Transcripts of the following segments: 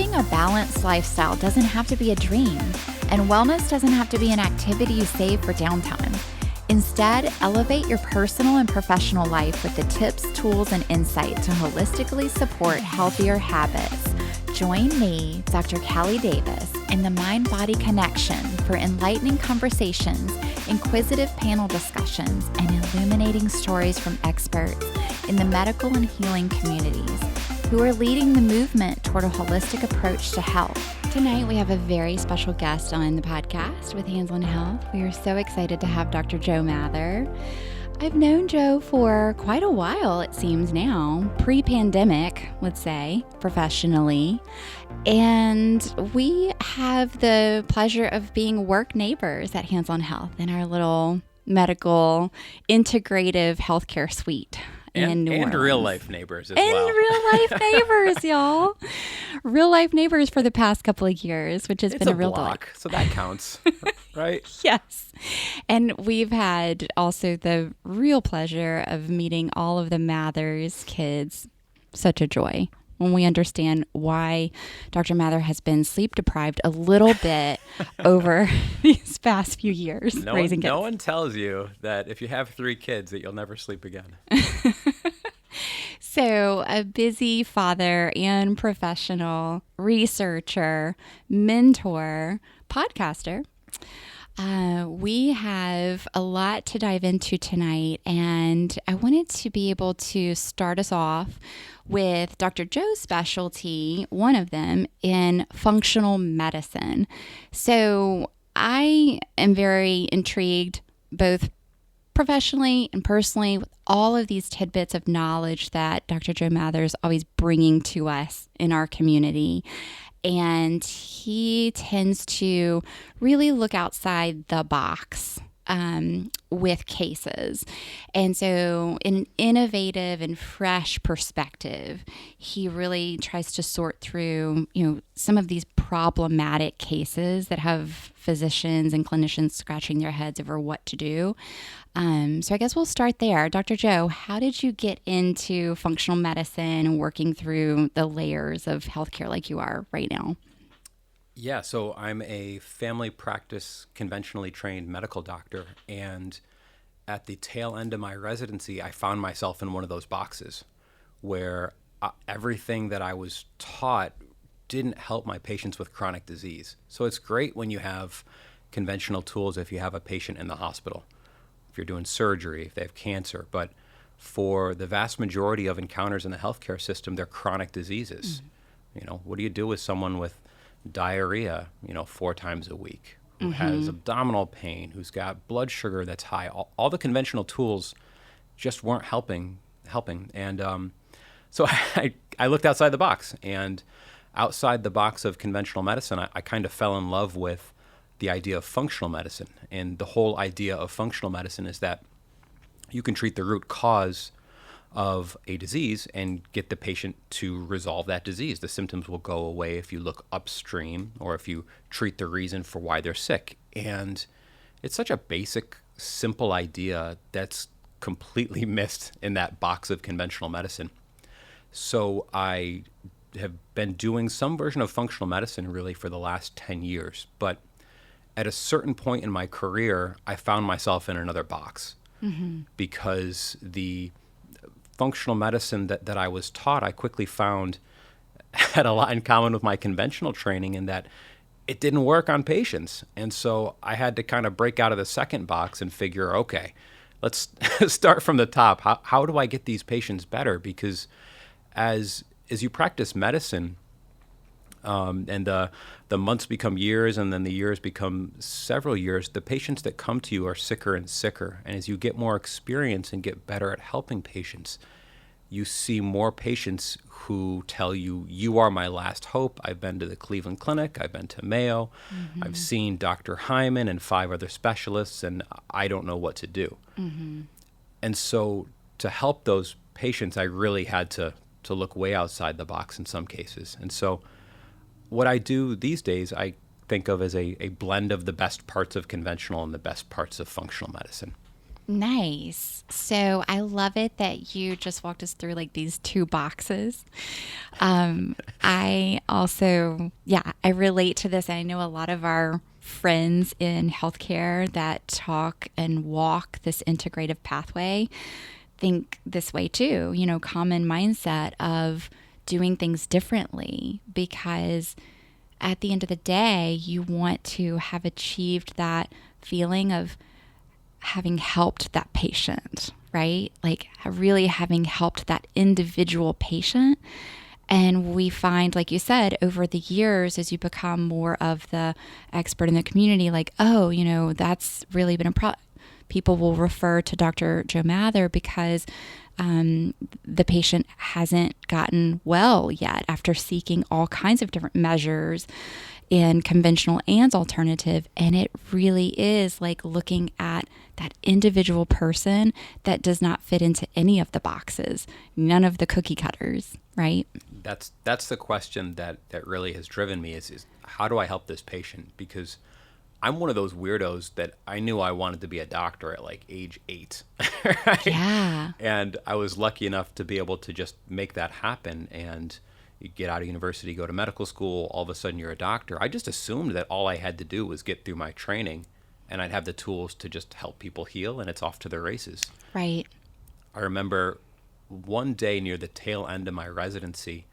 Living a balanced lifestyle doesn't have to be a dream, and wellness doesn't have to be an activity you save for downtime. Instead, elevate your personal and professional life with the tips, tools, and insight to holistically support healthier habits. Join me, Dr. Callie Davis, in the Mind-Body Connection for enlightening conversations, inquisitive panel discussions, and illuminating stories from experts in the medical and healing communities who are leading the movement toward a holistic approach to health. Tonight, we have a very special guest on the podcast with Hands on Health. We are so excited to have Dr. Joe Mather. I've known Joe for quite a while, it seems now, pre-pandemic, let's say, professionally. And we have the pleasure of being work neighbors at Hands on Health in our little medical integrative healthcare suite. And real life neighbors as well. And real life neighbors, y'all. Real life neighbors for the past couple of years, which has been a real block, delight. So that counts, right? Yes. And we've had also the real pleasure of meeting all of the Mather's kids. Such a joy when we understand why Dr. Mather has been sleep deprived a little bit over these past few years raising kids. No one tells you that if you have 3 kids that you'll never sleep again. So a busy father and professional researcher, mentor, podcaster. We have a lot to dive into tonight, and I wanted to be able to start us off with Dr. Joe's specialty, one of them, in functional medicine. So I am very intrigued, both professionally and personally, with all of these tidbits of knowledge that Dr. Joe Mather is always bringing to us in our community. And he tends to really look outside the box with cases. And so in an innovative and fresh perspective, he really tries to sort through, some of these problematic cases that have physicians and clinicians scratching their heads over what to do. So I guess we'll start there. Dr. Joe, how did you get into functional medicine and working through the layers of healthcare like you are right now? Yeah, so I'm a family practice conventionally trained medical doctor, and at the tail end of my residency, I found myself in one of those boxes where everything that I was taught didn't help my patients with chronic disease. So it's great when you have conventional tools if you have a patient in the hospital, if you're doing surgery, if they have cancer, but for the vast majority of encounters in the healthcare system, they're chronic diseases. What do you do with someone with diarrhea, 4 times a week, who has abdominal pain, who's got blood sugar that's high? All the conventional tools just weren't helping. And so I looked outside the box, and outside the box of conventional medicine, I kind of fell in love with the idea of functional medicine. And the whole idea of functional medicine is that you can treat the root cause of a disease and get the patient to resolve that disease. The symptoms will go away if you look upstream or if you treat the reason for why they're sick. And it's such a basic, simple idea that's completely missed in that box of conventional medicine. So I have been doing some version of functional medicine really for the last 10 years. But at a certain point in my career, I found myself in another box because the functional medicine that I was taught, I quickly found had a lot in common with my conventional training in that it didn't work on patients. And so I had to kind of break out of the second box and figure, okay, let's start from the top. How do I get these patients better? Because as you practice medicine, and the months become years, and then the years become several years, the patients that come to you are sicker and sicker. And as you get more experience and get better at helping patients, you see more patients who tell you, you are my last hope. I've been to the Cleveland Clinic. I've been to Mayo. I've seen Dr. Hyman and 5 other specialists, and I don't know what to do. And so to help those patients, I really had to look way outside the box in some cases. And so what I do these days, I think of as a blend of the best parts of conventional and the best parts of functional medicine. Nice. So I love it that you just walked us through like these two boxes. I also, yeah, I relate to this. I know a lot of our friends in healthcare that talk and walk this integrative pathway think this way too, common mindset of doing things differently, because at the end of the day, you want to have achieved that feeling of having helped that patient, right? Like really having helped that individual patient. And we find, like you said, over the years, as you become more of the expert in the community, like, oh, that's really been a problem. People will refer to Dr. Joe Mather because the patient hasn't gotten well yet after seeking all kinds of different measures in conventional and alternative. And it really is like looking at that individual person that does not fit into any of the boxes, none of the cookie cutters, right? That's the question that really has driven me is how do I help this patient? Because I'm one of those weirdos that I knew I wanted to be a doctor at like age 8. Right? Yeah. And I was lucky enough to be able to just make that happen. And you get out of university, go to medical school, all of a sudden you're a doctor. I just assumed that all I had to do was get through my training and I'd have the tools to just help people heal and it's off to the races. Right. I remember one day near the tail end of my residency,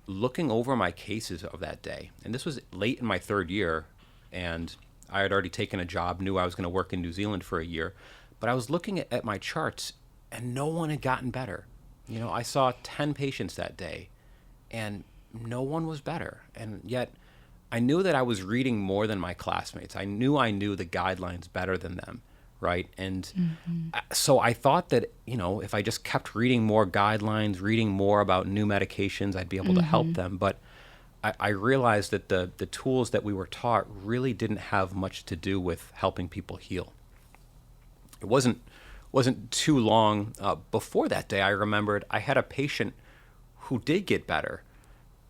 looking over my cases of that day. And this was late in my 3rd year, and I had already taken a job, knew I was going to work in New Zealand for a year. But I was looking at my charts, and no one had gotten better. I saw 10 patients that day, and no one was better. And yet, I knew that I was reading more than my classmates. I knew the guidelines better than them, right? And so I thought that, if I just kept reading more guidelines, reading more about new medications, I'd be able to help them. But I realized that the tools that we were taught really didn't have much to do with helping people heal. It wasn't too long before that day, I remembered I had a patient who did get better.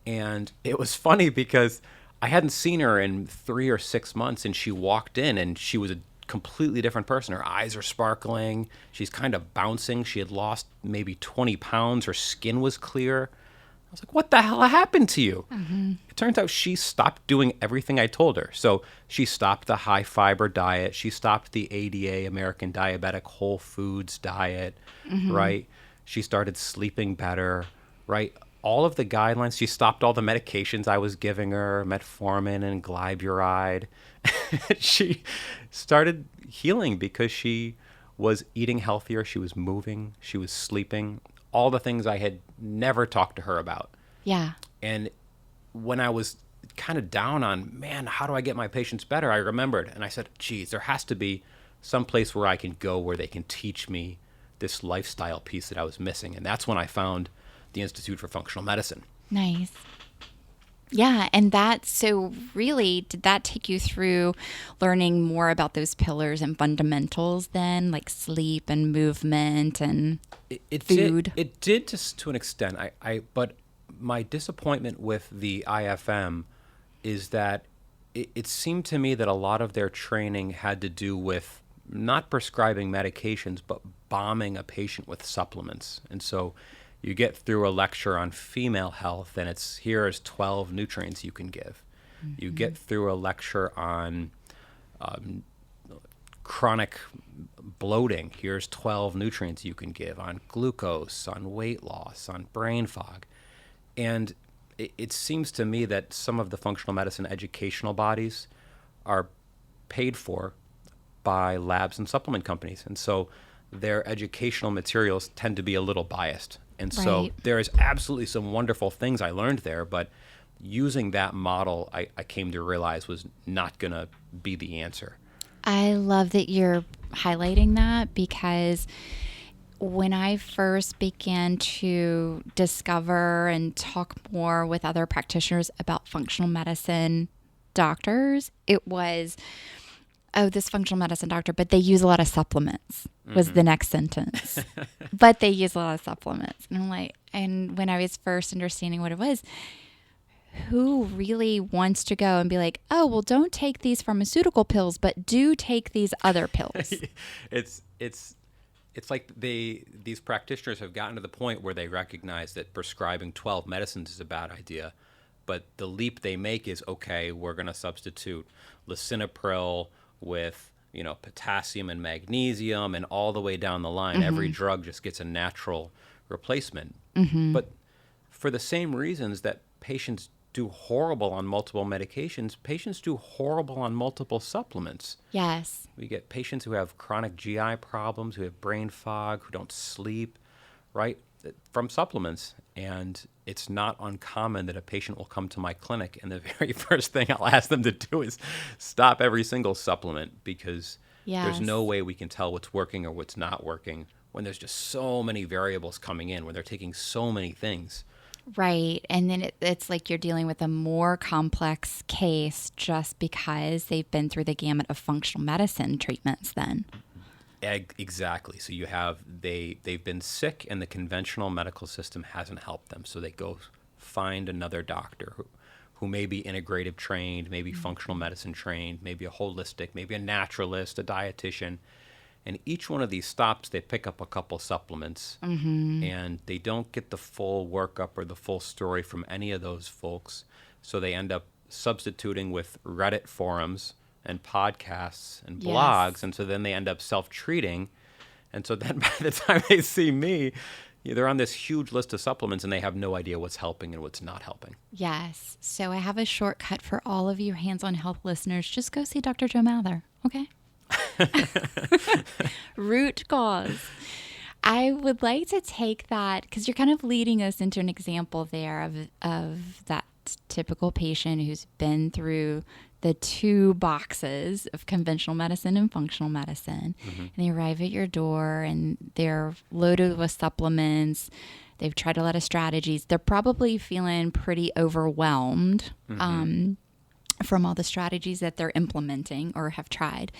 And it was funny because I hadn't seen her in 3 or 6 months, and she walked in and she was a completely different person. Her eyes are sparkling. She's kind of bouncing. She had lost maybe 20 pounds. Her skin was clear. I was like, what the hell happened to you? It turns out she stopped doing everything I told her. So she stopped the high fiber diet. She stopped the ADA, American Diabetic Whole Foods diet, right? She started sleeping better, right? All of the guidelines. She stopped all the medications I was giving her, metformin and glyburide. She started healing because she was eating healthier. She was moving. She was sleeping. All the things I had never talked to her about. Yeah. And when I was kind of down on, man, how do I get my patients better? I remembered, and I said, geez, there has to be some place where I can go where they can teach me this lifestyle piece that I was missing. And that's when I found the Institute for Functional Medicine. Nice. Yeah. And so really, did that take you through learning more about those pillars and fundamentals then, like sleep and movement and food? It did to an extent. But my disappointment with the IFM is that it seemed to me that a lot of their training had to do with not prescribing medications, but bombing a patient with supplements. And so you get through a lecture on female health, and here's 12 nutrients you can give. You get through a lecture on chronic bloating. Here's 12 nutrients you can give on glucose, on weight loss, on brain fog. And it seems to me that some of the functional medicine educational bodies are paid for by labs and supplement companies. And so their educational materials tend to be a little biased. And so there is absolutely some wonderful things I learned there, but using that model, I came to realize was not going to be the answer. I love that you're highlighting that, because when I first began to discover and talk more with other practitioners about functional medicine doctors, it was, oh, this functional medicine doctor, but they use a lot of supplements was the next sentence. But they use a lot of supplements. And I'm like, and when I was first understanding what it was, who really wants to go and be like, oh, well, don't take these pharmaceutical pills, but do take these other pills? It's like these practitioners have gotten to the point where they recognize that prescribing 12 medicines is a bad idea, but the leap they make is, okay, we're going to substitute lisinopril with potassium and magnesium, and all the way down the line, every drug just gets a natural replacement. But for the same reasons that patients do horrible on multiple medications, patients do horrible on multiple supplements. Yes. We get patients who have chronic GI problems, who have brain fog, who don't sleep, right, from supplements. And it's not uncommon that a patient will come to my clinic and the very first thing I'll ask them to do is stop every single supplement, because there's no way we can tell what's working or what's not working when there's just so many variables coming in, when they're taking so many things. Right. And then it's like you're dealing with a more complex case just because they've been through the gamut of functional medicine treatments then. Exactly. So you have, they've been sick and the conventional medical system hasn't helped them. So they go find another doctor who may be integrative trained, maybe functional medicine trained, maybe a holistic, maybe a naturalist, a dietitian. And each one of these stops, they pick up a couple supplements, and they don't get the full workup or the full story from any of those folks. So they end up substituting with Reddit forums and podcasts and blogs. And so then they end up self-treating. And so then by the time they see me, they're on this huge list of supplements and they have no idea what's helping and what's not helping. Yes. So I have a shortcut for all of you hands-on health listeners. Just go see Dr. Joe Mather, okay? Root cause. I would like to take that, because you're kind of leading us into an example there of that typical patient who's been through the two boxes of conventional medicine and functional medicine. And they arrive at your door and they're loaded with supplements. They've tried a lot of strategies. They're probably feeling pretty overwhelmed from all the strategies that they're implementing or have tried.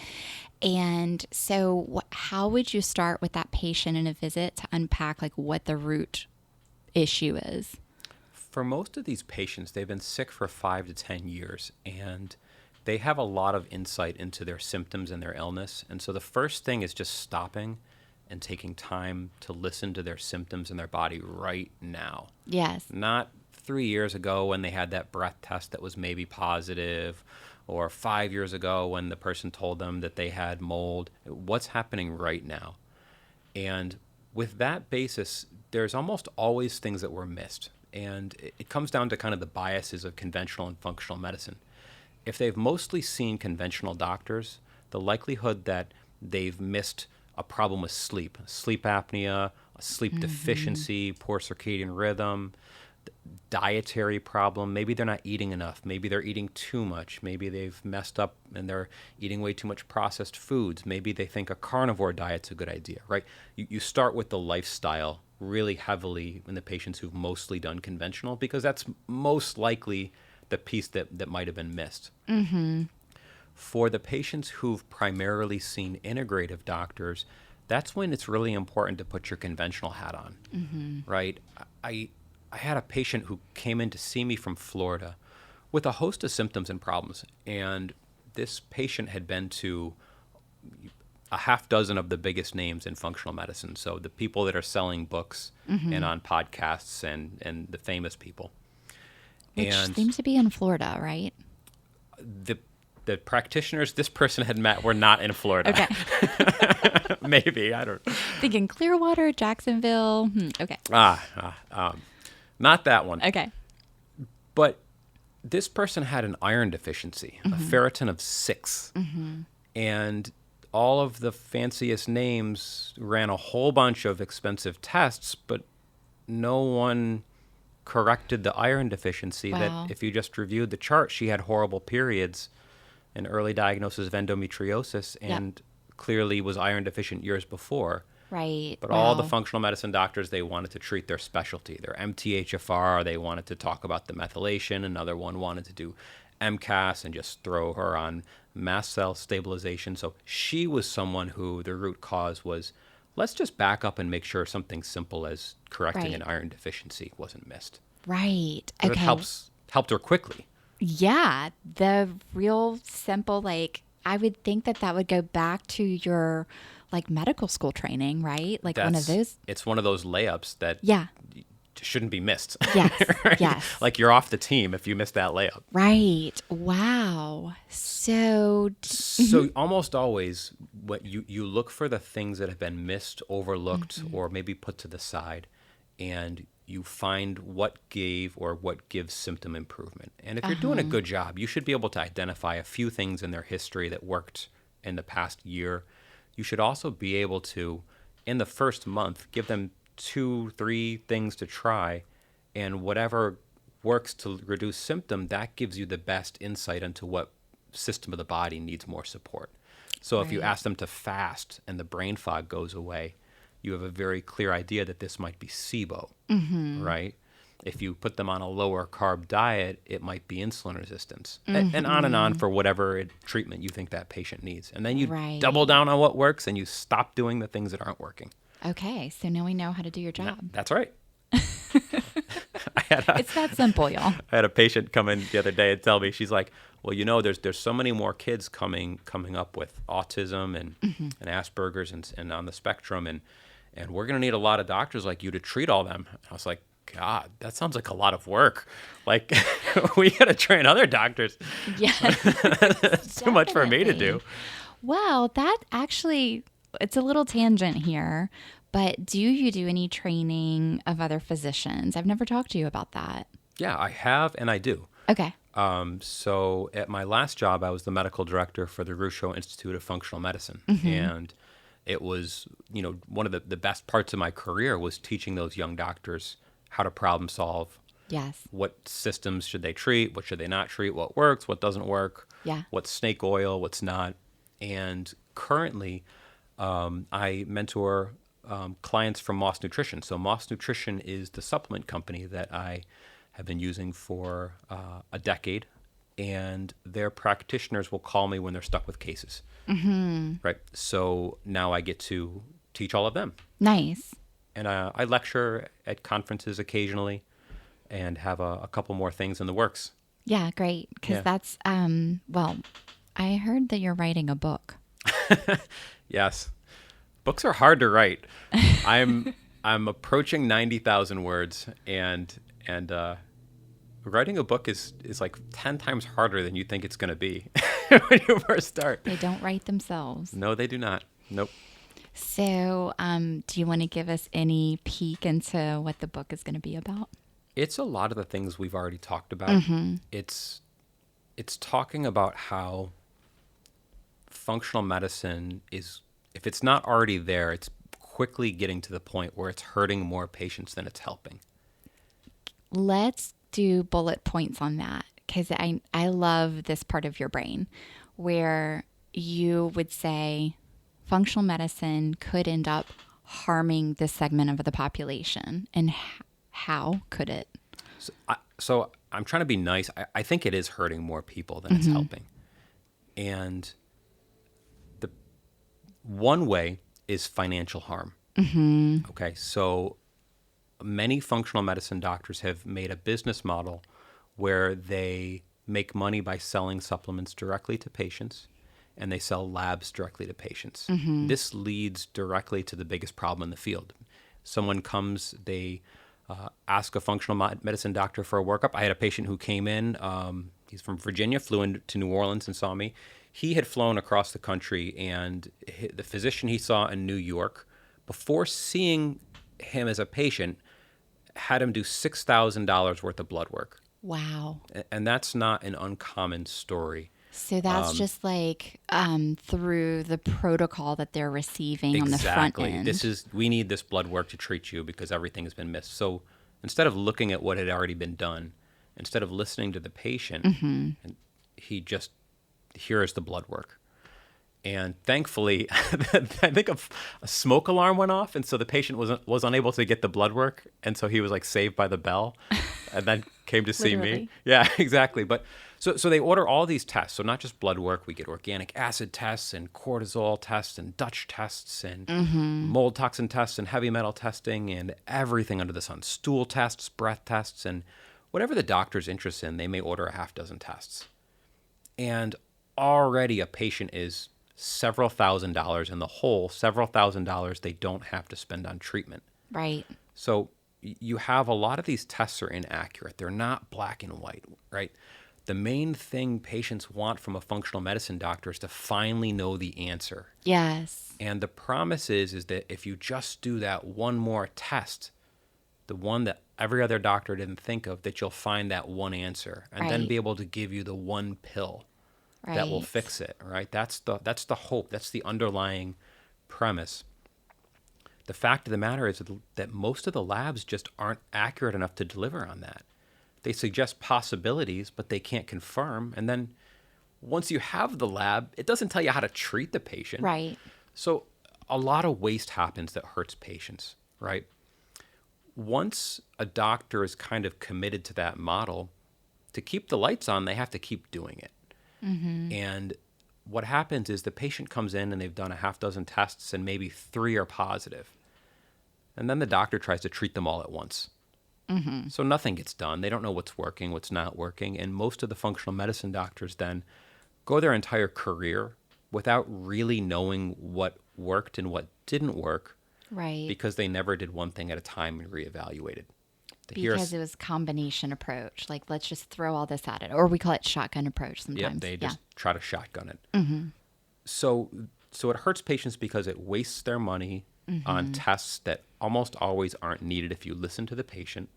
And so how would you start with that patient in a visit to unpack like what the root issue is? For most of these patients, they've been sick for 5 to 10 years, and they have a lot of insight into their symptoms and their illness. And so the first thing is just stopping and taking time to listen to their symptoms in their body right now. Yes. Not 3 years ago when they had that breath test that was maybe positive, or 5 years ago when the person told them that they had mold. What's happening right now? And with that basis, there's almost always things that were missed. And it comes down to kind of the biases of conventional and functional medicine. If they've mostly seen conventional doctors, the likelihood that they've missed a problem with sleep apnea, a sleep deficiency, poor circadian rhythm, dietary problem, maybe they're not eating enough, maybe they're eating too much, maybe they've messed up and they're eating way too much processed foods, maybe they think a carnivore diet's a good idea, right? You start with the lifestyle really heavily in the patients who've mostly done conventional, because that's most likely the piece that might have been missed. For the patients who've primarily seen integrative doctors, that's when it's really important to put your conventional hat on, right? I had a patient who came in to see me from Florida with a host of symptoms and problems. And this patient had been to a half dozen of the biggest names in functional medicine. So the people that are selling books and on podcasts and the famous people. Which seems to be in Florida, right? The practitioners this person had met were not in Florida. Okay. Maybe, I don't know. Thinking Clearwater, Jacksonville. Okay. Not that one. Okay. But this person had an iron deficiency, a ferritin of 6. And all of the fanciest names ran a whole bunch of expensive tests, but no one corrected the iron deficiency. Wow. That if you just reviewed the chart, she had horrible periods, an early diagnosis of endometriosis, and clearly was iron deficient years before. Right. But all the functional medicine doctors, they wanted to treat their specialty, their MTHFR. They wanted to talk about the methylation. Another one wanted to do MCAS and just throw her on mast cell stabilization. So she was someone who the root cause was, let's just back up and make sure something simple as correcting an iron deficiency wasn't missed. Right. Okay. Okay. It helps helped her quickly. Yeah, the real simple, like, I would think that would go back to your like medical school training, right? Like one of those. It's one of those layups that Yeah. shouldn't be missed. Yes. Right? Yes. Like you're off the team if you miss that layup. Right. Wow. So Almost always what you look for the things that have been missed, overlooked, or maybe put to the side, and you find what gave or what gives symptom improvement. And if you're doing a good job, you should be able to identify a few things in their history that worked in the past year. You should also be able to, in the first month, give them 2-3 things to try, and whatever works to reduce symptom, that gives you the best insight into what system of the body needs more support. So if you ask them to fast and the brain fog goes away, you have a very clear idea that this might be SIBO, right? If you put them on a lower carb diet, it might be insulin resistance, and on for whatever treatment you think that patient needs. And then you double down on what works and you stop doing the things that aren't working. Okay, so now we know how to do your job. That's right. It's that simple, y'all. I had a patient come in the other day and tell me, she's like, well, you know, there's so many more kids coming up with autism and Asperger's and on the spectrum, and we're going to need a lot of doctors like you to treat all them. I was like, God, that sounds like a lot of work. Like, we got to train other doctors. Yeah. That's too much for me to do. Well, that actually, it's a little tangent here, but do you do any training of other physicians? I've never talked to you about that. Yeah, I have, and I do. Okay. So at my last job, I was the medical director for the Rousseau Institute of Functional Medicine. And it was, you know, one of the best parts of my career was teaching those young doctors how to problem solve. Yes. What systems should they treat? What should they not treat? What works? What doesn't work? Yeah. What's snake oil? What's not? And currently, I mentor clients from Moss Nutrition. So Moss Nutrition is the supplement company that I have been using for a decade, and their practitioners will call me when they're stuck with cases. Right. So now I get to teach all of them. Nice. And I lecture at conferences occasionally, and have a couple more things in the works. Yeah, great. Because that's well, I heard that you're writing a book. Yes. Books are hard to write. I'm approaching 90,000 words, and writing a book is like 10 times harder than you think it's going to be when you first start. They don't write themselves. No, they do not. Nope. So, do you want to give us any peek into what the book is going to be about? It's a lot of the things we've already talked about. It's talking about how functional medicine is, if it's not already there, it's quickly getting to the point where it's hurting more patients than it's helping. Let's do bullet points on that, because I love this part of your brain where you would say functional medicine could end up harming this segment of the population. And how could it? So I'm trying to be nice. I think it is hurting more people than it's helping. And the one way is financial harm. Okay, so many functional medicine doctors have made a business model where they make money by selling supplements directly to patients, and they sell labs directly to patients. This leads directly to the biggest problem in the field. Someone comes, they ask a functional medicine doctor for a workup. I had a patient who came in, he's from Virginia, flew into New Orleans and saw me. He had flown across the country, and the physician he saw in New York, before seeing him as a patient, had him do $6,000 worth of blood work. Wow. And that's not an uncommon story. So that's just like through the protocol that they're receiving on the front end. We need this blood work to treat you because everything has been missed. So instead of looking at what had already been done, instead of listening to the patient, and he just hears the blood work. And thankfully, I think a smoke alarm went off, and so the patient was unable to get the blood work, and so he was like saved by the bell, and then came to see me. Yeah, exactly. But so they order all these tests. So not just blood work, we get organic acid tests and cortisol tests and Dutch tests and mold toxin tests and heavy metal testing and everything under the sun. Stool tests, breath tests, and whatever the doctor's interest in, they may order a half dozen tests. And already a patient is several $1,000s in the hole, several $1,000s they don't have to spend on treatment. Right. So you have a lot of these tests are inaccurate. They're not black and white, right? The main thing patients want from a functional medicine doctor is to finally know the answer. Yes. And the promise is that if you just do that one more test, the one that every other doctor didn't think of, that you'll find that one answer and then Right. be able to give you the one pill Right. that will fix it, right? That's the hope. That's the underlying premise. The fact of the matter is that most of the labs just aren't accurate enough to deliver on that. They suggest possibilities, but they can't confirm. And then once you have the lab, it doesn't tell you how to treat the patient. Right. So a lot of waste happens that hurts patients, right? Once a doctor is kind of committed to that model, to keep the lights on, they have to keep doing it. Mm-hmm. And what happens is the patient comes in and they've done a half dozen tests and maybe 3 are positive. And then the doctor tries to treat them all at once. Mm-hmm. So nothing gets done. They don't know what's working, what's not working. And most of the functional medicine doctors then go their entire career without really knowing what worked and what didn't work. Right. Because they never did one thing at a time and reevaluated. Because it was combination approach. Like, let's just throw all this at it. Or we call it shotgun approach sometimes. Yep, they just try to shotgun it. Mm-hmm. So it hurts patients because it wastes their money on tests that almost always aren't needed if you listen to the patient.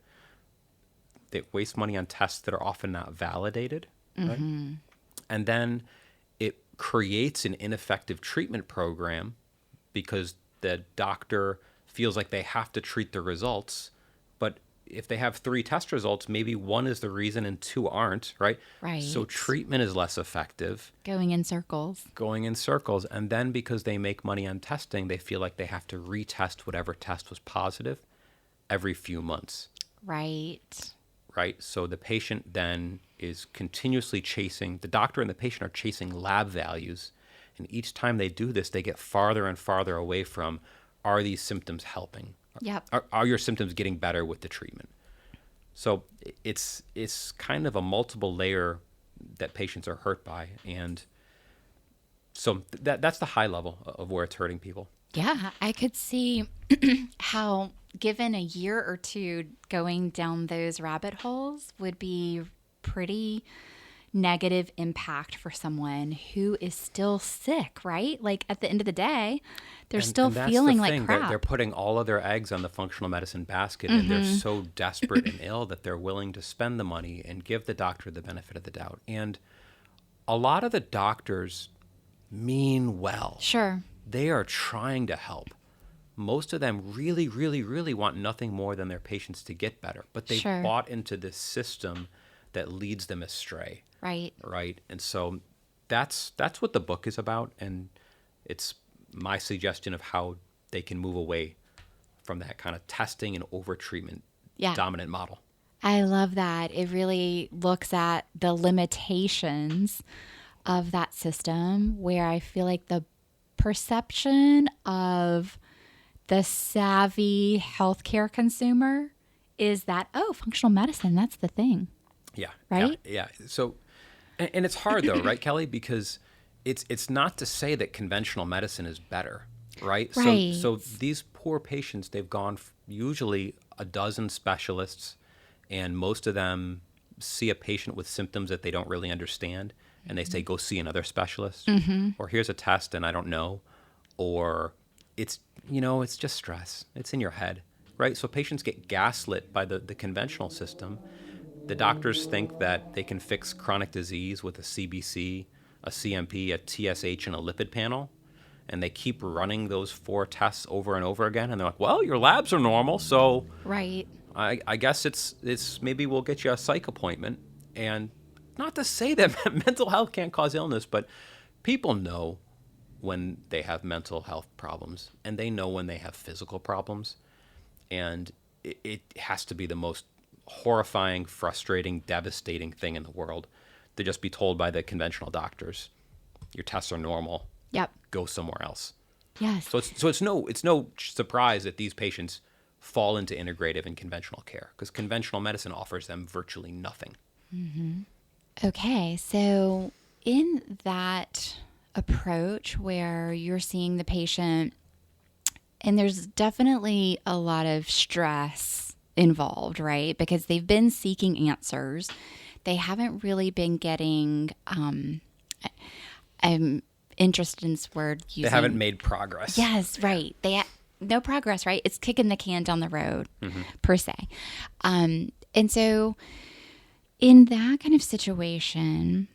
They waste money on tests that are often not validated. Right? And then it creates an ineffective treatment program because the doctor feels like they have to treat the results. But if they have 3 test results, maybe 1 is the reason and 2 aren't, right? Right. So treatment is less effective. Going in circles. And then because they make money on testing, they feel like they have to retest whatever test was positive every few months. Right. Right? So the patient then is continuously chasing, the doctor and the patient are chasing lab values. And each time they do this, they get farther and farther away from, are these symptoms helping? Yep. Are your symptoms getting better with the treatment? So it's kind of a multiple layer that patients are hurt by. And so that's the high level of where it's hurting people. Yeah, I could see how, given a year or two going down those rabbit holes, would be pretty negative impact for someone who is still sick, right? Like, at the end of the day, they're still feeling like crap. They're putting all of their eggs on the functional medicine basket, and they're so desperate and ill that they're willing to spend the money and give the doctor the benefit of the doubt. And a lot of the doctors mean well. Sure. They are trying to help. Most of them really, really, really want nothing more than their patients to get better, but they bought into this system that leads them astray. Right. Right. And so that's what the book is about, and it's my suggestion of how they can move away from that kind of testing and over-treatment dominant model. I love that. It really looks at the limitations of that system, where I feel like the perception of the savvy healthcare consumer is that, oh, functional medicine, that's the thing. Yeah. Right? Yeah. So, and it's hard though, right, Kelly? Because it's not to say that conventional medicine is better, right? Right. So these poor patients, they've gone usually a dozen specialists, and most of them see a patient with symptoms that they don't really understand, and they say, go see another specialist, or here's a test and I don't know, or it's just stress. It's in your head, right? So patients get gaslit by the conventional system. The doctors think that they can fix chronic disease with a CBC, a CMP, a TSH, and a lipid panel, and they keep running those 4 tests over and over again, and they're like, well, your labs are normal, so right. I guess it's maybe we'll get you a psych appointment. And not to say that mental health can't cause illness, but people know when they have mental health problems, and they know when they have physical problems, and it has to be the most horrifying, frustrating, devastating thing in the world to just be told by the conventional doctors, your tests are normal. Yep. Go somewhere else. Yes. So it's no surprise that these patients fall into integrative and conventional care, because conventional medicine offers them virtually nothing. Okay, so in that approach where you're seeing the patient, and there's definitely a lot of stress involved, right? Because they've been seeking answers. They haven't really been getting, I'm interested in this word using. They haven't made progress. Yes, right. No progress, right? It's kicking the can down the road, per se. And so in that kind of situation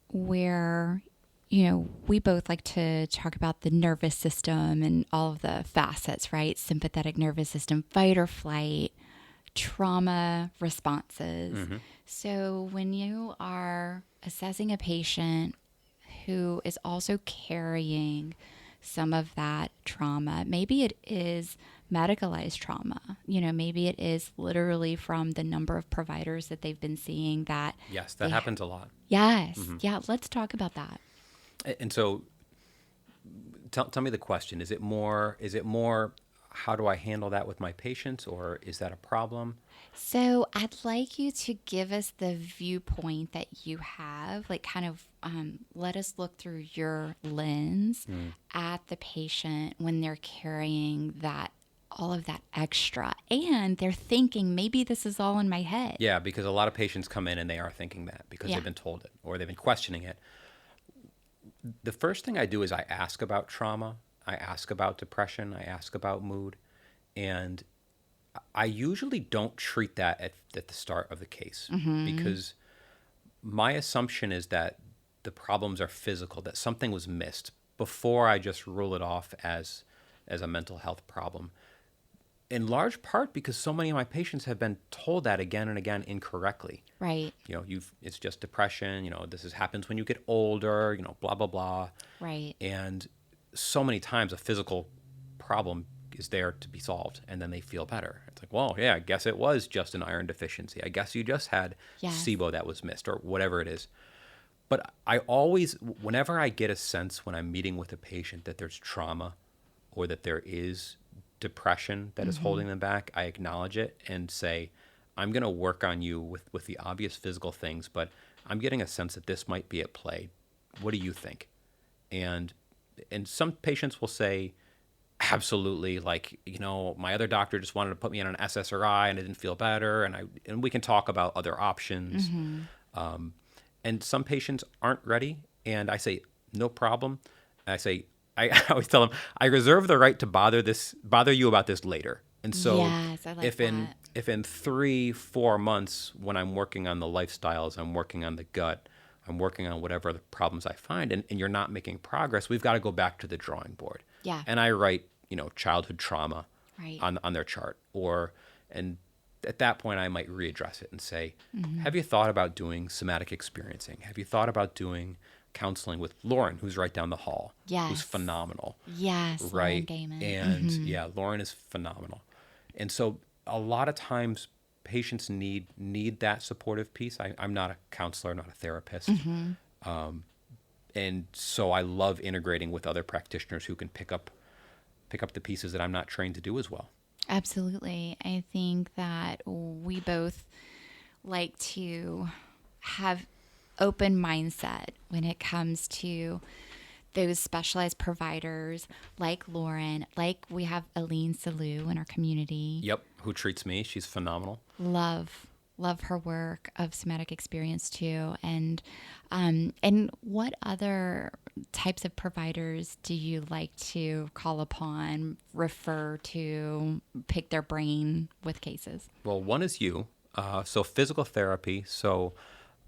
where, we both like to talk about the nervous system and all of the facets, right? Sympathetic nervous system, fight or flight, trauma responses. So when you are assessing a patient who is also carrying some of that trauma, maybe it is medicalized trauma, maybe it is literally from the number of providers that they've been seeing that. Yes, that happens a lot. Yes. Yeah. Let's talk about that. And so tell me the question. Is it more, how do I handle that with my patients, or is that a problem? So I'd like you to give us the viewpoint that you have, like kind of let us look through your lens at the patient when they're carrying all of that extra, and they're thinking, maybe this is all in my head. Yeah, because a lot of patients come in and they are thinking that because they've been told it or they've been questioning it. The first thing I do is I ask about trauma, I ask about depression, I ask about mood, and I usually don't treat that at the start of the case because my assumption is that the problems are physical, that something was missed before I just rule it off as a mental health problem. In large part because so many of my patients have been told that again and again incorrectly. Right. It's just depression, happens when you get older, blah, blah, blah. Right. And so many times a physical problem is there to be solved, and then they feel better. It's like, well, yeah, I guess it was just an iron deficiency. I guess you just had SIBO that was missed, or whatever it is. But I always, whenever I get a sense when I'm meeting with a patient that there's trauma or that there is depression that is holding them back, I acknowledge it and say, I'm going to work on you with the obvious physical things, but I'm getting a sense that this might be at play. What do you think? And some patients will say, absolutely, like, my other doctor just wanted to put me on an SSRI and I didn't feel better, and we can talk about other options. And some patients aren't ready, and I say, no problem. I always tell them, I reserve the right to bother you about this later. And so yes, I like if in 3-4 months, when I'm working on the lifestyles, I'm working on the gut, I'm working on whatever the problems I find, and you're not making progress, we've got to go back to the drawing board. Yeah. And I write, childhood trauma right. on their chart. And at that point, I might readdress it and say, have you thought about doing somatic experiencing? Have you thought about doing counseling with Lauren, who's right down the hall, who's phenomenal. Yes, right. Lauren Gaiman. And Lauren is phenomenal. And so a lot of times patients need that supportive piece. I'm not a counselor, not a therapist. And so I love integrating with other practitioners who can pick up the pieces that I'm not trained to do as well. Absolutely. I think that we both like to have open mindset when it comes to those specialized providers like Lauren, like we have Aline Salou in our community. Yep, who treats me. She's phenomenal. Love her work of somatic experience too. And what other types of providers do you like to call upon, refer to, pick their brain with cases? Well, one is you. So physical therapy. So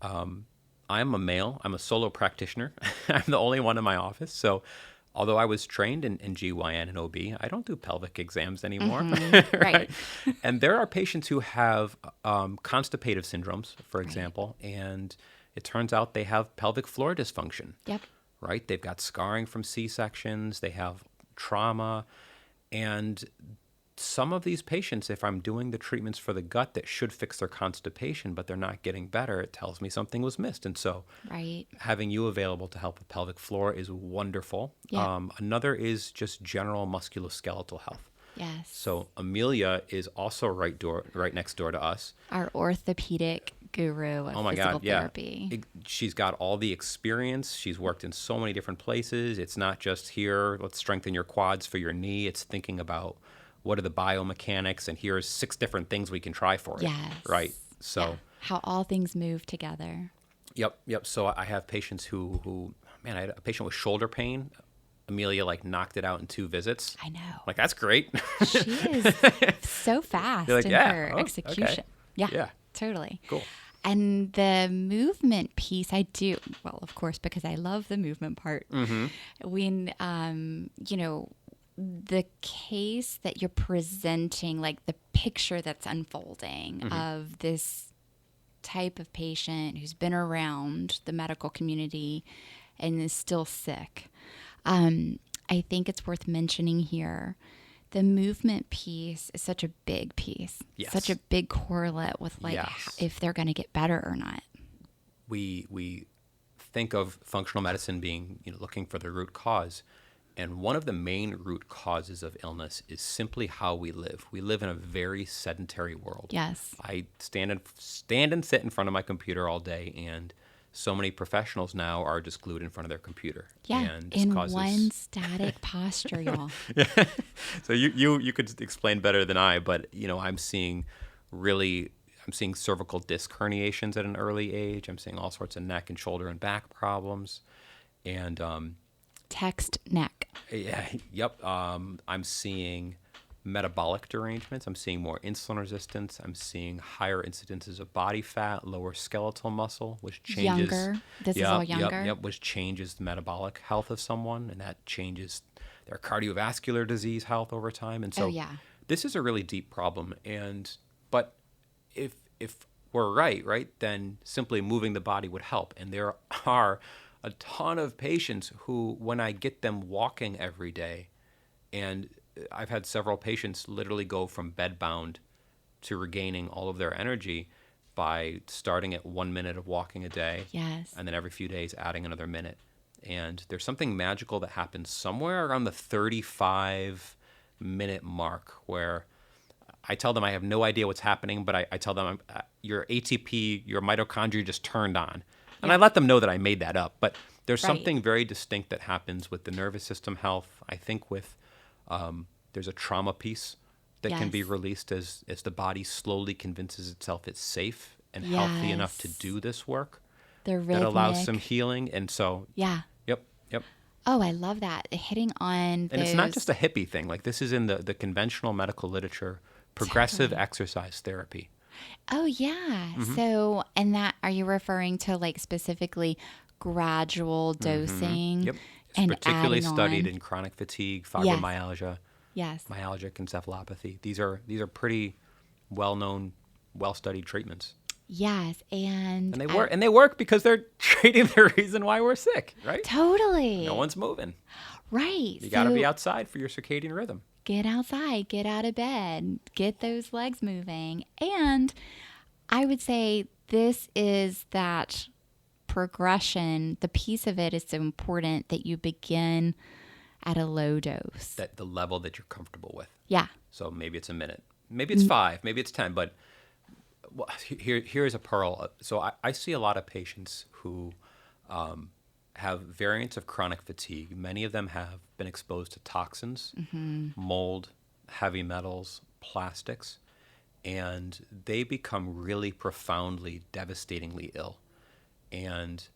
I'm a male. I'm a solo practitioner. I'm the only one in my office. So although I was trained in GYN and OB, I don't do pelvic exams anymore. Right. And there are patients who have constipative syndromes, for example, and it turns out they have pelvic floor dysfunction. Yep. Right? They've got scarring from C-sections. They have trauma. And some of these patients, if I'm doing the treatments for the gut that should fix their constipation, but they're not getting better, it tells me something was missed. And so having you available to help with pelvic floor is wonderful. Yeah. Another is just general musculoskeletal health. Yes. So Amelia is also right next door to us. Our orthopedic guru of Oh my physical God, yeah. therapy. She's got all the experience. She's worked in so many different places. It's not just here, let's strengthen your quads for your knee. It's thinking about what are the biomechanics, and here's 6 different things we can try for it. Yes. Right. So, Yeah. How all things move together. yep. So I have patients man, I had a patient with shoulder pain. Amelia knocked it out in 2 visits. I know. That's great. She is so fast You're like, in yeah, her oh, execution. okay. Yeah, Yeah. totally. Cool. And the movement piece, I do, well, of course, because I love the movement part. Mm-hmm. When, the case that you're presenting, like the picture that's unfolding of this type of patient who's been around the medical community and is still sick. I think it's worth mentioning here. The movement piece is such a big piece, Yes. such a big correlate with Yes. if they're going to get better or not. We think of functional medicine being looking for the root cause, and one of the main root causes of illness is simply how we live. We live in a very sedentary world. Yes. I stand and sit in front of my computer all day, and so many professionals now are just glued in front of their computer. Yeah, and this in causes... one static posture, y'all. So you could explain better than I, but I'm seeing cervical disc herniations at an early age. I'm seeing all sorts of neck and shoulder and back problems, and Text neck. yeah, yep. I'm seeing metabolic derangements. I'm seeing more insulin resistance. I'm seeing higher incidences of body fat, lower skeletal muscle, which changes. Younger. This is all younger. Yep, which changes the metabolic health of someone, and that changes their cardiovascular disease health over time. And so, this is a really deep problem. But if we're right, then simply moving the body would help. And there are a ton of patients who, when I get them walking every day, and I've had several patients literally go from bedbound to regaining all of their energy by starting at 1 minute of walking a day. Yes. And then every few days adding another minute. And there's something magical that happens somewhere around the 35-minute mark where I tell them I have no idea what's happening, but I tell them your ATP, your mitochondria just turned on. And I let them know that I made that up. But there's something very distinct that happens with the nervous system health. I think with there's a trauma piece that can be released as the body slowly convinces itself it's safe and healthy enough to do this work. The rhythmic. That allows some healing. And so, yep. Oh, I love that. Hitting on And it's not just a hippie thing. This is in the conventional medical literature, progressive exercise therapy. Oh, yeah. So, and that, are you referring to specifically gradual dosing? Yep. It's and particularly studied on... in chronic fatigue, fibromyalgia, myalgic encephalopathy. These are pretty well-known, well-studied treatments. Yes, and they work. And they work because they're treating the reason why we're sick, right? Totally. No one's moving. Right. You got to be outside for your circadian rhythm. Get outside, get out of bed, get those legs moving. And I would say this is that progression. The piece of it is so important that you begin at a low dose. That the level that you're comfortable with. Yeah. So maybe it's a minute. Maybe it's 5. Maybe it's 10. But here's a pearl. So I see a lot of patients who have variants of chronic fatigue. Many of them have been exposed to toxins, mold, heavy metals, plastics, and they become really profoundly, devastatingly ill. And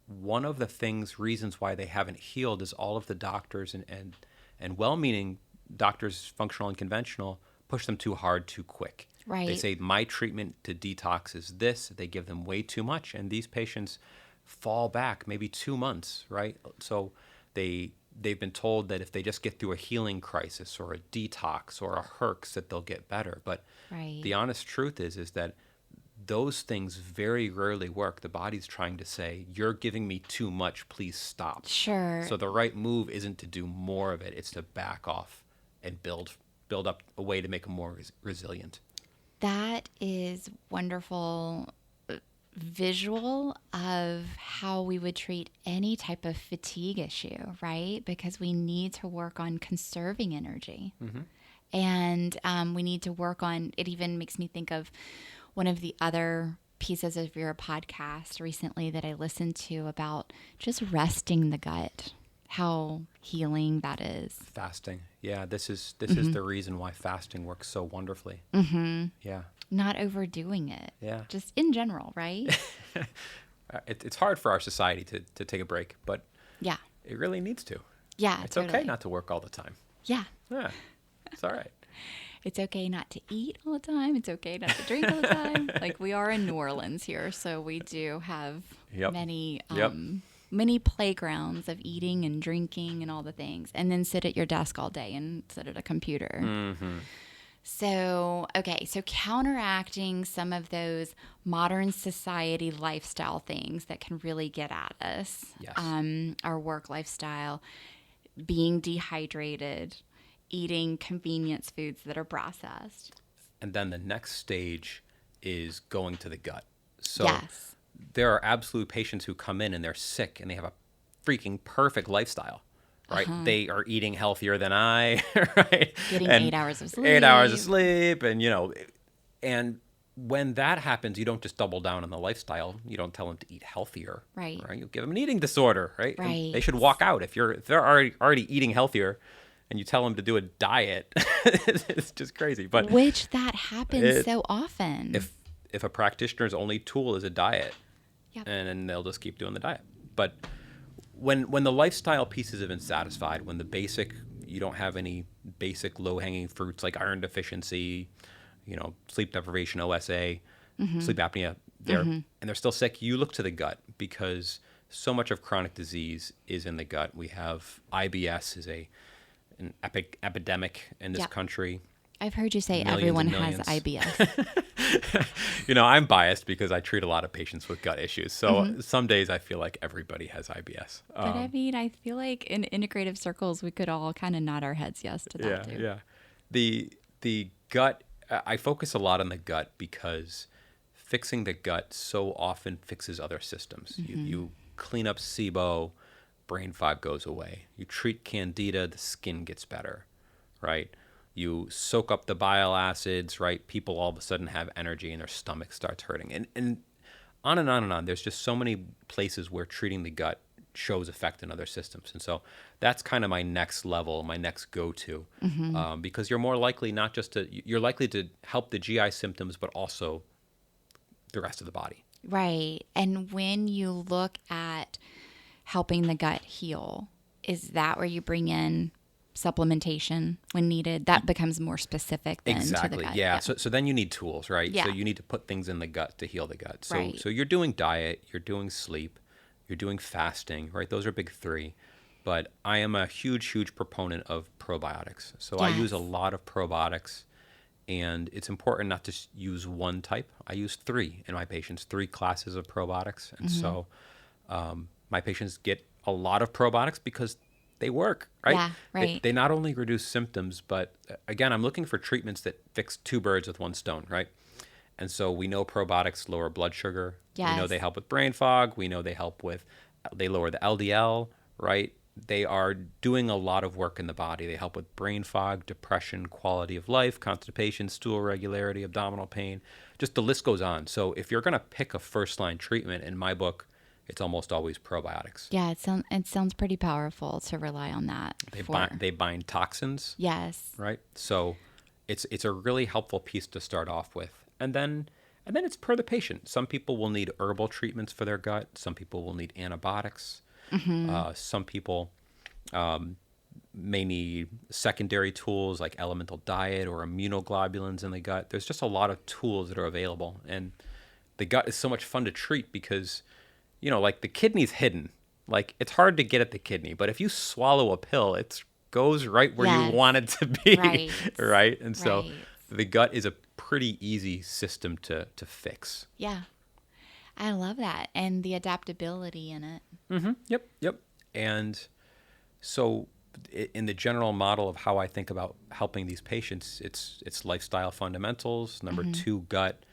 one of the reasons why they haven't healed is all of the doctors and well-meaning doctors, functional and conventional, push them too hard too quick. Right. They say, my treatment to detox is this. They give them way too much, and these patients fall back maybe 2 months, right? So they've been told that if they just get through a healing crisis or a detox or a herx that they'll get better. But the honest truth is that those things very rarely work. The body's trying to say, you're giving me too much, please stop. Sure. So the right move isn't to do more of it, it's to back off and build up a way to make them more resilient. That is wonderful visual of how we would treat any type of fatigue issue, right? Because we need to work on conserving energy. And we need to work on, it even makes me think of one of the other pieces of your podcast recently that I listened to about just resting the gut, how healing that is. Fasting. Yeah, this is the reason why fasting works so wonderfully. Yeah. Not overdoing it. Yeah. Just in general, right? It's hard for our society to take a break, but Yeah. it really needs to. Yeah, It's totally. okay not to work all the time. Yeah. Yeah, it's all right. It's okay not to eat all the time. It's okay not to drink all the time. Like, we are in New Orleans here, so we do have Yep. many Yep. many playgrounds of eating and drinking and all the things, and then sit at your desk all day and sit at a computer. So, okay, so counteracting some of those modern society lifestyle things that can really get at us, Yes. our work lifestyle, being dehydrated, eating convenience foods that are processed. And then the next stage is going to the gut. So Yes. there are absolute patients who come in and they're sick and they have a freaking perfect lifestyle, right? They are eating healthier than I, right? Getting And 8 hours of sleep. 8 hours of sleep. And, and when that happens, you don't just double down on the lifestyle. You don't tell them to eat healthier, Right. You give them an eating disorder, right? And Right. they should walk out. If they're already eating healthier and you tell them to do a diet, it's just crazy. But Which that happens so often. if a practitioner's only tool is a diet, Yep. and then they'll just keep doing the diet. But when the lifestyle pieces have been satisfied, when you don't have any basic low-hanging fruits like iron deficiency, sleep deprivation, OSA, sleep apnea, and they're still sick, you look to the gut because so much of chronic disease is in the gut. We have IBS is an epidemic in this Yep. country. I've heard you say Millions everyone and has millions. IBS. I'm biased because I treat a lot of patients with gut issues. So some days I feel like everybody has IBS. But I mean, I feel like in integrative circles, we could all kind of nod our heads yes to that too. Yeah. The gut, I focus a lot on the gut because fixing the gut so often fixes other systems. You clean up SIBO, brain fog goes away. You treat candida, the skin gets better, right? You soak up the bile acids, right? People all of a sudden have energy and their stomach starts hurting. And on and on and on. There's just so many places where treating the gut shows effect in other systems. And so that's kind of my next level, my next go-to, because you're more likely you're likely to help the GI symptoms, but also the rest of the body. Right. And when you look at helping the gut heal, is that where you bring in supplementation when needed? That becomes more specific then to the gut. Yeah. So then you need tools, right? Yeah. So you need to put things in the gut to heal the gut. So Right. so you're doing diet, you're doing sleep, you're doing fasting, right? Those are big three. But I am a huge proponent of probiotics. So I use a Yes. lot of probiotics, and it's important not to use one type. I use 3 in my patients, 3 classes of probiotics. And so my patients get a lot of probiotics because they work, right? Yeah, right. They not only reduce symptoms, but again, I'm looking for treatments that fix 2 birds with 1 stone, right? And so we know probiotics lower blood sugar. We know Yes. they help with brain fog. We know they lower the LDL, right? They are doing a lot of work in the body. They help with brain fog, depression, quality of life, constipation, stool regularity, abdominal pain. Just the list goes on. So if you're going to pick a first-line treatment, in my book, it's almost always probiotics. Yeah, it sounds pretty powerful to rely on that. They bind toxins, Yes. right? So it's a really helpful piece to start off with. And then it's per the patient. Some people will need herbal treatments for their gut. Some people will need antibiotics. Some people may need secondary tools like elemental diet or immunoglobulins in the gut. There's just a lot of tools that are available. And the gut is so much fun to treat because, like the kidney's hidden. Like it's hard to get at the kidney, but if you swallow a pill, it goes right where Yes. you want it to be, Right. right? And so Right. the gut is a pretty easy system to fix. Yeah. I love that. And the adaptability in it. Yep. And so in the general model of how I think about helping these patients, it's lifestyle fundamentals, number 2, gut,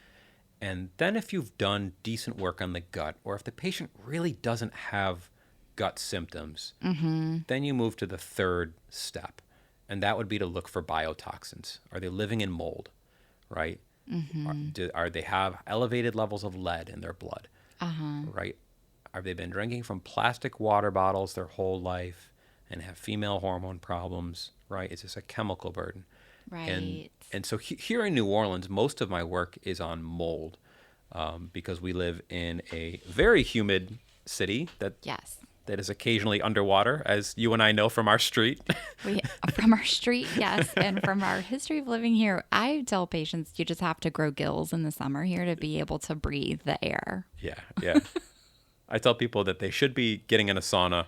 And then if you've done decent work on the gut, or if the patient really doesn't have gut symptoms, then you move to the third step. And that would be to look for biotoxins. Are they living in mold, right? Are they have elevated levels of lead in their blood, right? Have they been drinking from plastic water bottles their whole life and have female hormone problems, right? It's just a chemical burden. Right. And so here in New Orleans, most of my work is on mold because we live in a very humid city Yes. that is occasionally underwater, as you and I know from our street. From our street, yes. And from our history of living here, I tell patients you just have to grow gills in the summer here to be able to breathe the air. Yeah. I tell people that they should be getting in a sauna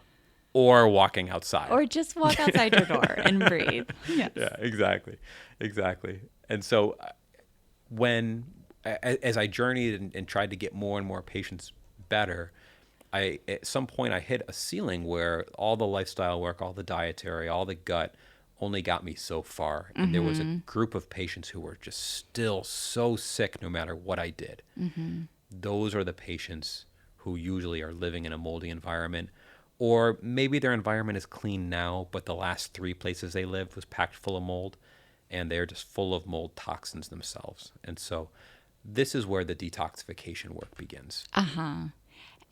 or walking outside. Or just walk outside your door and breathe. Yes. Yeah, exactly. And so as I journeyed and tried to get more and more patients better, at some point I hit a ceiling where all the lifestyle work, all the dietary, all the gut only got me so far. And there was a group of patients who were just still so sick no matter what I did. Those are the patients who usually are living in a moldy environment, or maybe their environment is clean now, but the last 3 places they lived was packed full of mold, and they're just full of mold toxins themselves. And so this is where the detoxification work begins.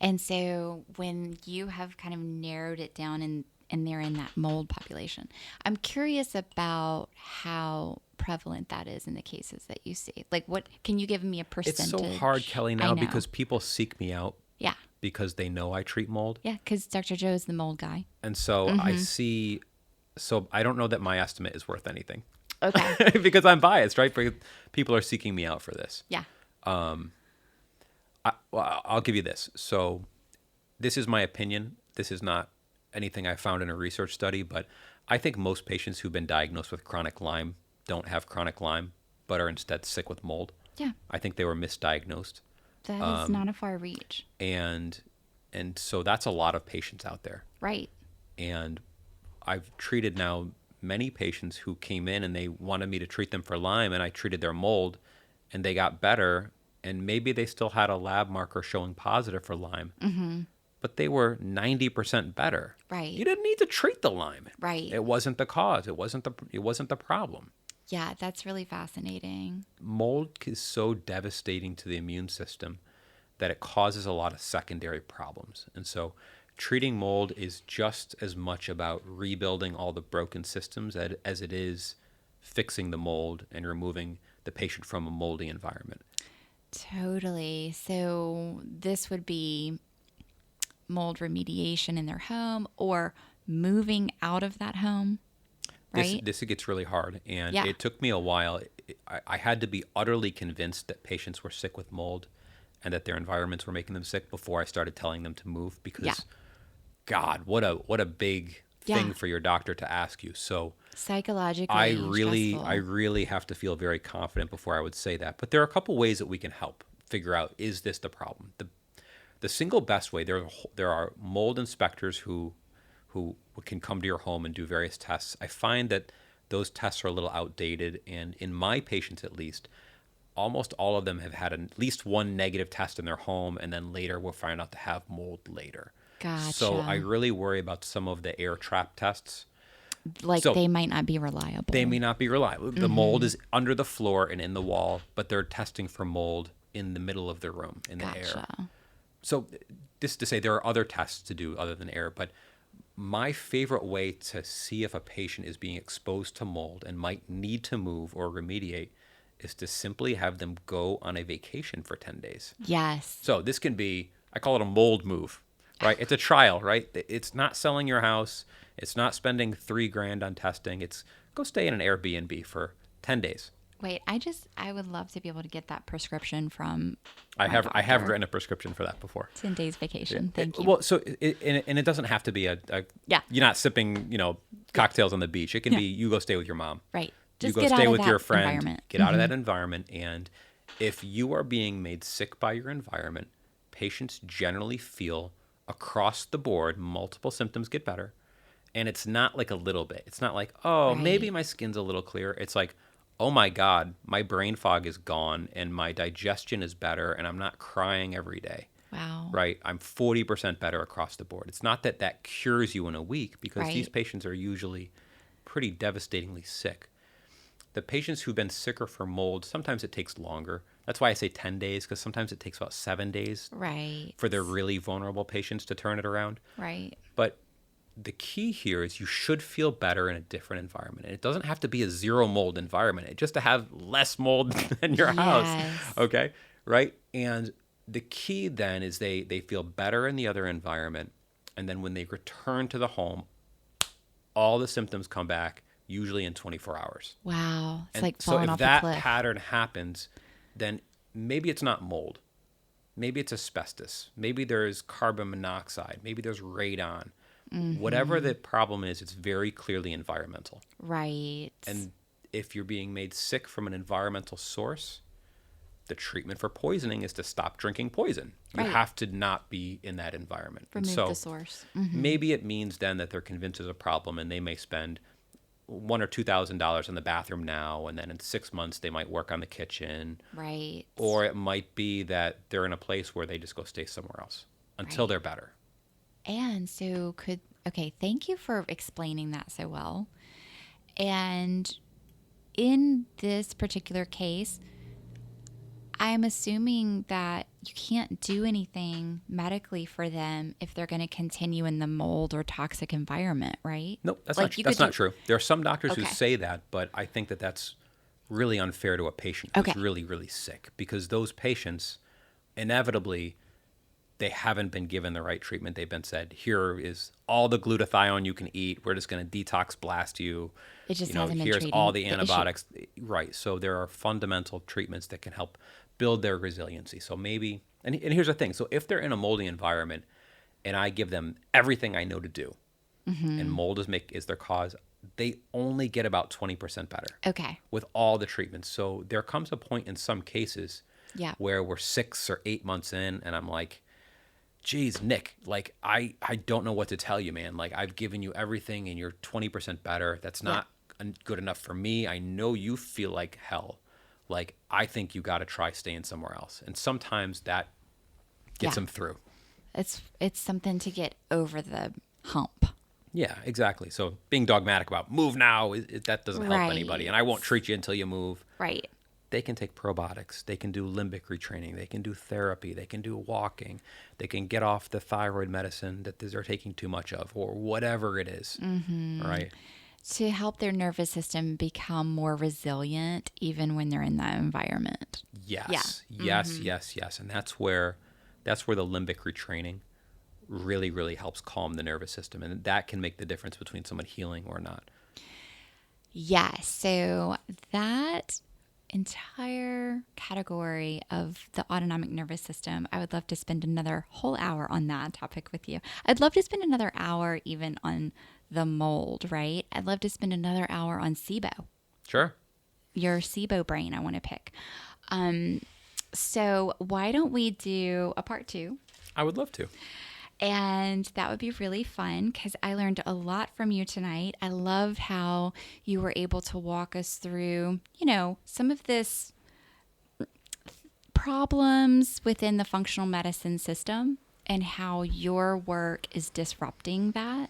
And so when you have kind of narrowed it down and they're in that mold population, I'm curious about how prevalent that is in the cases that you see. Like, what can you give me a percentage? It's so hard, Kelly, now because people seek me out. Yeah. Because they know I treat mold. Yeah, because Dr. Joe's the mold guy. And so I don't know that my estimate is worth anything. Okay. Because I'm biased, right? Because people are seeking me out for this. Yeah. I'll give you this. So this is my opinion. This is not anything I found in a research study, but I think most patients who've been diagnosed with chronic Lyme don't have chronic Lyme, but are instead sick with mold. Yeah. I think they were misdiagnosed. That is not a far reach. And so that's a lot of patients out there. Right. And I've treated now many patients who came in and they wanted me to treat them for Lyme, and I treated their mold and they got better, and maybe they still had a lab marker showing positive for Lyme, but they were 90% better. Right. You didn't need to treat the Lyme. Right. It wasn't the cause. It wasn't the problem. Yeah, that's really fascinating. Mold is so devastating to the immune system that it causes a lot of secondary problems. And so treating mold is just as much about rebuilding all the broken systems as it is fixing the mold and removing the patient from a moldy environment. Totally. So this would be mold remediation in their home or moving out of that home. Right? This gets really hard, and Yeah. it took me a while. I had to be utterly convinced that patients were sick with mold and that their environments were making them sick before I started telling them to move, because God, what a big thing for your doctor to ask you. So psychologically I stressful. really have to feel very confident before I would say that. But there are a couple ways that we can help figure out, is this the problem? The single best way, there are mold inspectors who can come to your home and do various tests. I find that those tests are a little outdated, and in my patients at least, almost all of them have had at least one negative test in their home, and then later we'll find out to have mold later. Gotcha. So I really worry about some of the air trap tests. They might not be reliable. They may not be reliable. The mold is under the floor and in the wall, but they're testing for mold in the middle of the room, in the air. So this to say, there are other tests to do other than air, but my favorite way to see if a patient is being exposed to mold and might need to move or remediate is to simply have them go on a vacation for 10 days. Yes. So this can be, I call it a mold move, right? It's a trial, right? It's not selling your house. It's not spending $3,000 on testing. It's go stay in an Airbnb for 10 days. Wait, I would love to be able to get that prescription from I have written a prescription for that before. 10 days vacation. Thank you. Well, so it doesn't have to be you're not sipping, cocktails on the beach. It can be you go stay with your mom. Right. Just you go get stay out with of your that friend. environment. Get out of that environment. And if you are being made sick by your environment, patients generally feel across the board multiple symptoms get better. And it's not like a little bit. It's not like, maybe my skin's a little clearer. It's like, oh my God, my brain fog is gone and my digestion is better and I'm not crying every day. Wow. Right? I'm 40% better across the board. It's not that that cures you in a week because these Right. patients are usually pretty devastatingly sick. The patients who've been sicker for mold, sometimes it takes longer. That's why I say 10 days, because sometimes it takes about 7 days Right. for their really vulnerable patients to turn it around. Right. But the key here is you should feel better in a different environment. And it doesn't have to be a zero mold environment. It just to have less mold in your house. Yes. Okay? Right? And the key then is they feel better in the other environment. And then when they return to the home, all the symptoms come back, usually in 24 hours. Wow. It's And like so falling if off a that cliff. pattern happens, then maybe it's not mold. Maybe it's asbestos. Maybe there's carbon monoxide. Maybe there's radon. Whatever the problem is, it's very clearly environmental. Right. And if you're being made sick from an environmental source, the treatment for poisoning is to stop drinking poison. You Right. have to not be in that environment. And Remove so the source. maybe it means then that they're convinced there's a problem and they may spend $1,000 or $2,000 in the bathroom now, and then in 6 months they might work on the kitchen. Right. Or it might be that they're in a place where they just go stay somewhere else until Right. they're better. And so okay, thank you for explaining that so well. And in this particular case, I'm assuming that you can't do anything medically for them if they're going to continue in the mold or toxic environment, right? Nope, that's Like, not not true. There are some doctors who Okay. say that, but I think that that's really unfair to a patient Okay. who's really, really sick, because those patients inevitably they haven't been given the right treatment. They've been said, here is all the glutathione you can eat. We're just going to detox blast you. It just hasn't been here's treating all the the issue. antibiotics. Right. So there are fundamental treatments that can help build their resiliency. So maybe, and here's the thing. So if they're in a moldy environment and I give them everything I know to do, and mold is their cause, they only get about 20% better Okay. with all the treatments. So there comes a point in some cases Yeah. where we're 6 or 8 months in and I'm like, geez, Nick, like I don't know what to tell you, man. Like I've given you everything and you're 20% better. That's not good enough for me. I know you feel like hell. Like I think you got to try staying somewhere else. And sometimes that gets Yeah. them through. It's something to get over the hump. Yeah, exactly. So being dogmatic about move now, that doesn't help Right. anybody. And I won't treat you until you move. Right. They can take probiotics. They can do limbic retraining. They can do therapy. They can do walking. They can get off the thyroid medicine that they're taking too much of, or whatever it is. Right? To help their nervous system become more resilient even when they're in that environment. Yes. Yes. And that's where the limbic retraining really, really helps calm the nervous system. And that can make the difference between someone healing or not. Yes. So that entire category of the autonomic nervous system, I would love to spend another whole hour on that topic with you. I'd love to spend another hour even on the mold, right? I'd love to spend another hour on SIBO, Sure. your SIBO brain I want to pick. So why don't we do a part 2? I would love to. And that would be really fun because I learned a lot from you tonight. I loved how you were able to walk us through, some of this problems within the functional medicine system and how your work is disrupting that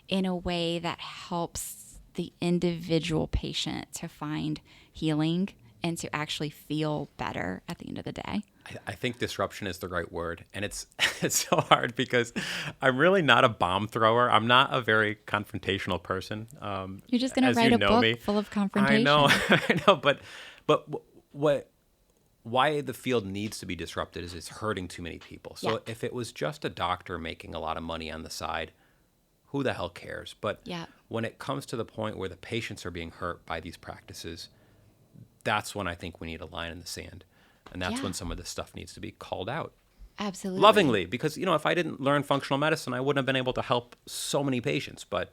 in a way that helps the individual patient to find healing and to actually feel better at the end of the day. I think disruption is the right word. And it's so hard because I'm really not a bomb thrower. I'm not a very confrontational person. You're just going to write a book full of confrontation. I know. But why the field needs to be disrupted is it's hurting too many people. So if it was just a doctor making a lot of money on the side, who the hell cares? But when it comes to the point where the patients are being hurt by these practices, that's when I think we need a line in the sand. And that's when some of this stuff needs to be called out. Absolutely. Lovingly, because, if I didn't learn functional medicine, I wouldn't have been able to help so many patients. But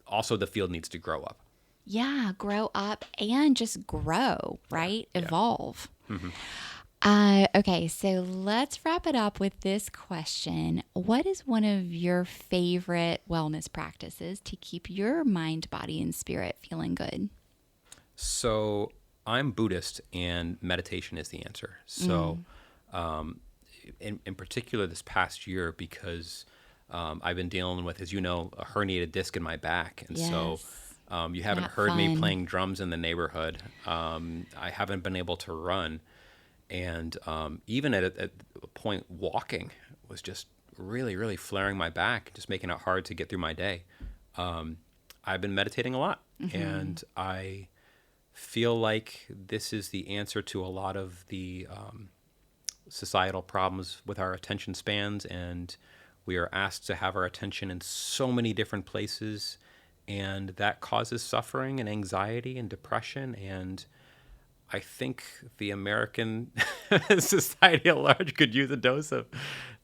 also the field needs to grow up. Yeah, grow up and just grow, right? Evolve. Okay, so let's wrap it up with this question. What is one of your favorite wellness practices to keep your mind, body, and spirit feeling good? So I'm Buddhist, and meditation is the answer. So, in particular, this past year, because I've been dealing with, as you know, a herniated disc in my back, and so you haven't Not heard me fun. playing drums in the neighborhood. I haven't been able to run, and even at a point, walking was just really, really flaring my back, just making it hard to get through my day. I've been meditating a lot, and I feel like this is the answer to a lot of the societal problems with our attention spans, and we are asked to have our attention in so many different places, and that causes suffering and anxiety and depression. And I think the American society at large could use a dose of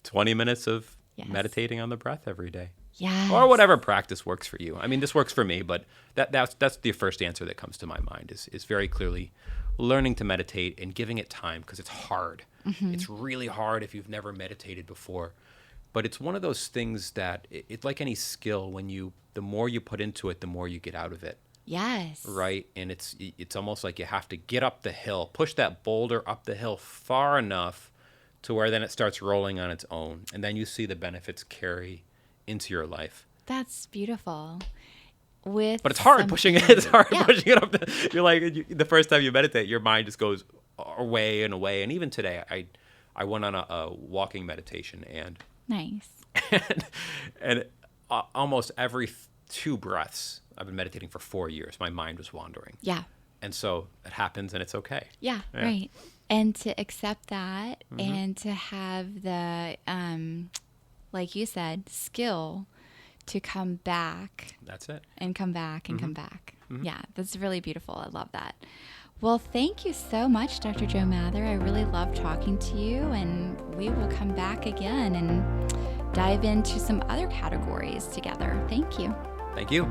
20 minutes of meditating on the breath every day. Yes. Or whatever practice works for you. I mean, this works for me, but that's the first answer that comes to my mind is very clearly learning to meditate and giving it time, because it's hard. It's really hard if you've never meditated before. But it's one of those things that it's like any skill. The more you put into it, the more you get out of it. Yes. Right? And it's almost like you have to get up the hill, push that boulder up the hill far enough to where then it starts rolling on its own. And then you see the benefits carry into your life. That's beautiful. But it's hard pushing it. It's hard pushing it up. You're like, the first time you meditate, your mind just goes away and away. And even today, I went on a walking meditation, and nice. and almost every 2 breaths, I've been meditating for 4 years, my mind was wandering. Yeah. And so it happens, and it's okay. Yeah. Right. And to accept that, and to have the like you said, skill to come back. That's it. And come back and come back. Yeah, that's really beautiful. I love that. Well, thank you so much, Dr. Joe Mather. I really love talking to you, and we will come back again and dive into some other categories together. Thank you. Thank you.